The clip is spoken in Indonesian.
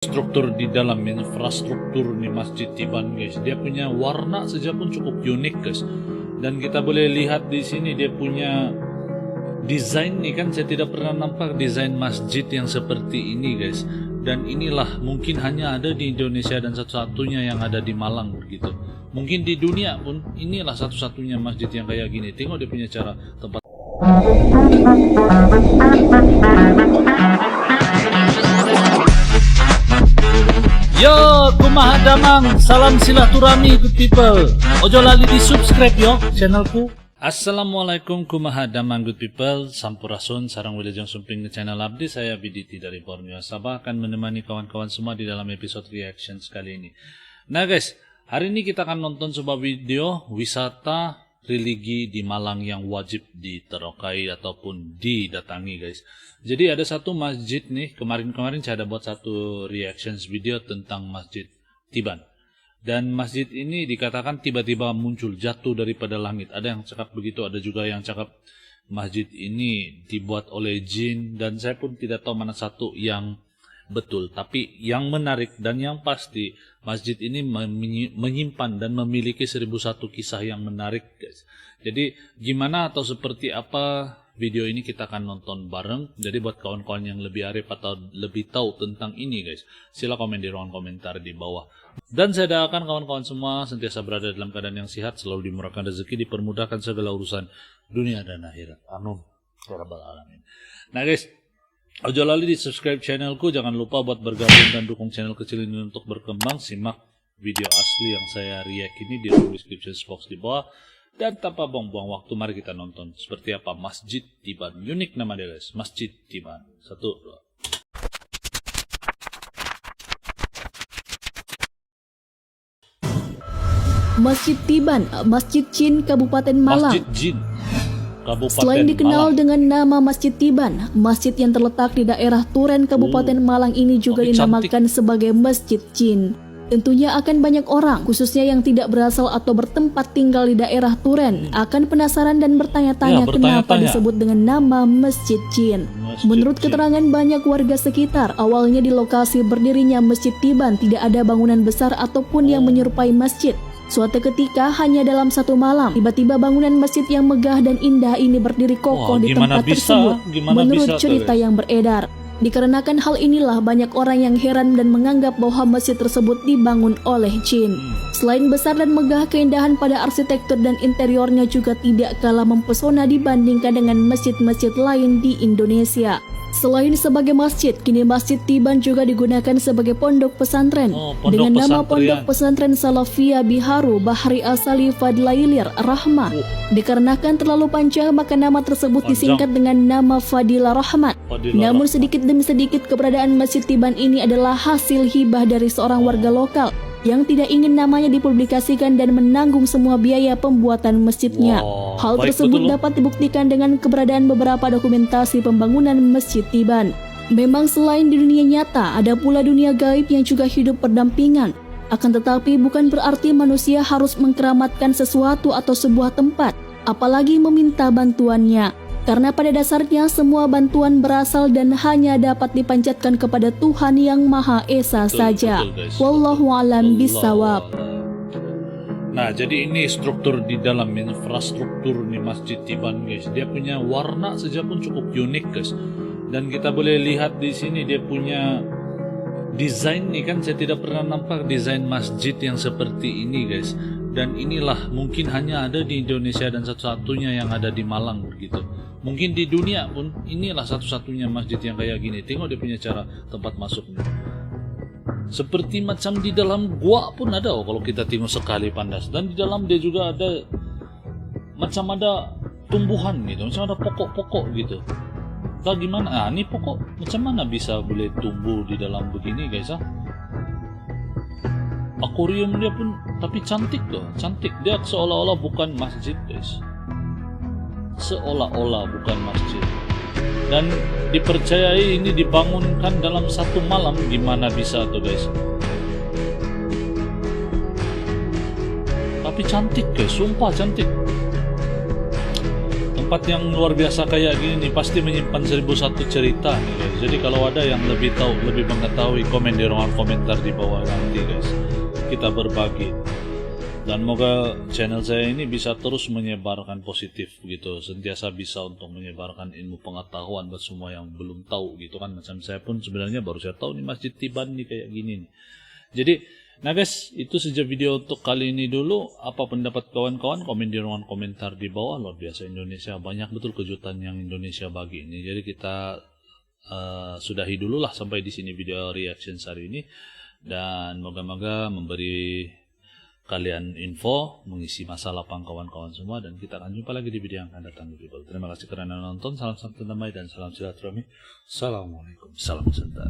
Struktur di dalam infrastruktur nih Masjid Tiban, guys, dia punya warna saja pun cukup unik, guys. Dan kita boleh lihat di sini dia punya desain nih, kan saya tidak pernah nampak desain masjid yang seperti ini, guys. Dan inilah mungkin hanya ada di Indonesia dan satu-satunya yang ada di Malang begitu. Mungkin di dunia pun inilah satu-satunya masjid yang kayak gini. Tengok dia punya cara tempat. Yo, kumaha damang, salam silaturahmi good people. Ojo lali di subscribe yo channelku. Assalamualaikum kumaha damang good people. Sampurasun sarang wilujeng sumping ke channel abdi. Saya Biditi dari Borneo Sabah akan menemani kawan-kawan semua di dalam episode reaction kali ini. Nah guys, hari ini kita akan nonton sebuah video wisata religi di Malang yang wajib diterokai ataupun didatangi, guys. Jadi ada satu masjid nih, kemarin-kemarin saya ada buat satu reactions video tentang Masjid Tiban. Dan masjid ini dikatakan tiba-tiba muncul jatuh daripada langit. Ada yang cakap begitu, ada juga yang cakap masjid ini dibuat oleh jin, dan saya pun tidak tahu mana satu yang betul. Tapi yang menarik dan yang pasti, masjid ini menyimpan dan memiliki 1001 kisah yang menarik, guys. Jadi gimana atau seperti apa video ini kita akan nonton bareng. Jadi buat kawan-kawan yang lebih arif atau lebih tahu tentang ini, guys, sila komen di ruang komentar di bawah. Dan saya doakan kawan-kawan semua sentiasa berada dalam keadaan yang sehat, selalu dimurahkan rezeki, dipermudahkan segala urusan dunia dan akhirat. Amin ya rabbal alamin. Nah guys, ojo lali di subscribe channelku, jangan lupa buat bergabung dan dukung channel kecil ini untuk berkembang. Simak video asli yang saya react ini di description box di bawah. Dan tanpa buang-buang waktu, mari kita nonton seperti apa Masjid Tiban. Unik nama dia, guys, Masjid Tiban. 1, 2. Masjid Tiban, Masjid Jin, Kabupaten Malang. Masjid Jin, Kabupaten Selain dikenal Malang dengan nama Masjid Tiban, masjid yang terletak di daerah Turen, Kabupaten Malang ini juga dinamakan sebagai Masjid Jin. Tentunya akan banyak orang, khususnya yang tidak berasal atau bertempat tinggal di daerah Turen, akan penasaran dan bertanya-tanya kenapa disebut dengan nama Masjid Jin. Menurut keterangan banyak warga sekitar, awalnya di lokasi berdirinya Masjid Tiban tidak ada bangunan besar ataupun yang menyerupai masjid. Suatu ketika, hanya dalam satu malam, tiba-tiba bangunan masjid yang megah dan indah ini berdiri kokoh di tempat tersebut, menurut cerita yang beredar. Dikarenakan hal inilah banyak orang yang heran dan menganggap bahwa masjid tersebut dibangun oleh jin. Selain besar dan megah, keindahan pada arsitektur dan interiornya juga tidak kalah mempesona dibandingkan dengan masjid-masjid lain di Indonesia. Selain sebagai masjid, kini Masjid Tiban juga digunakan sebagai pondok pesantren dengan nama Pondok Pesantren Salafiyah Biharu Bahri Asali Fadlailir Rahmah. Dikarenakan terlalu panjang, maka nama tersebut disingkat dengan nama Fadilah Rahmat. Namun sedikit demi sedikit keberadaan Masjid Tiban ini adalah hasil hibah dari seorang warga lokal yang tidak ingin namanya dipublikasikan dan menanggung semua biaya pembuatan masjidnya. Hal tersebut dapat dibuktikan dengan keberadaan beberapa dokumentasi pembangunan Masjid Tiban. Memang selain di dunia nyata, ada pula dunia gaib yang juga hidup berdampingan. Akan tetapi bukan berarti manusia harus mengkeramatkan sesuatu atau sebuah tempat, apalagi meminta bantuannya. Karena pada dasarnya semua bantuan berasal dan hanya dapat dipanjatkan kepada Tuhan yang Maha Esa saja. Wallahu a'lam bishawab. Nah, jadi ini struktur di dalam infrastruktur nih Masjid Tiban, guys. Dia punya warna saja pun cukup unik, guys. Dan kita boleh lihat di sini dia punya desain nih, kan saya tidak pernah nampak desain masjid yang seperti ini, guys. Dan inilah mungkin hanya ada di Indonesia dan satu-satunya yang ada di Malang begitu. Mungkin di dunia pun inilah satu-satunya masjid yang kayak gini. Tengok dia punya cara tempat masuknya. Seperti macam di dalam gua pun ada, kalau kita tengok sekali pandas. Dan di dalam dia juga ada macam ada tumbuhan gitu, macam ada pokok-pokok gitu. Entah gimana, ini pokok macam mana bisa boleh tumbuh di dalam begini, guys. Akuarium dia pun, tapi cantik loh, cantik. Dia seolah-olah bukan masjid, guys. Seolah-olah bukan masjid. Dan dipercayai ini dibangunkan dalam satu malam. Gimana bisa tuh, guys? Tapi cantik, guys, sumpah cantik. Tempat yang luar biasa kayak gini nih pasti menyimpan 1001 cerita nih, guys. Jadi kalau ada yang lebih tahu, lebih mengetahui, komen di ruang komentar di bawah nanti guys. Kita berbagi. Dan moga channel saya ini bisa terus menyebarkan positif gitu, sentiasa bisa untuk menyebarkan ilmu pengetahuan buat semua yang belum tahu gitu kan. Macam saya pun sebenarnya baru saya tahu nih Masjid Tiban nih kayak gini nih. Jadi, nah guys, itu saja video untuk kali ini dulu. Apa pendapat kawan-kawan? Komen di ruang komentar di bawah. Luar biasa Indonesia, banyak betul kejutan yang Indonesia bagi ini. Jadi kita sudahi dulu lah sampai di sini video reaction hari ini. Dan moga-moga memberi kalian info, mengisi masa lapang kawan-kawan semua, dan kita akan jumpa lagi di video yang akan datang. Terima kasih karena nonton, salam satu damai dan salam silaturahmi. Assalamualaikum, salam cinta.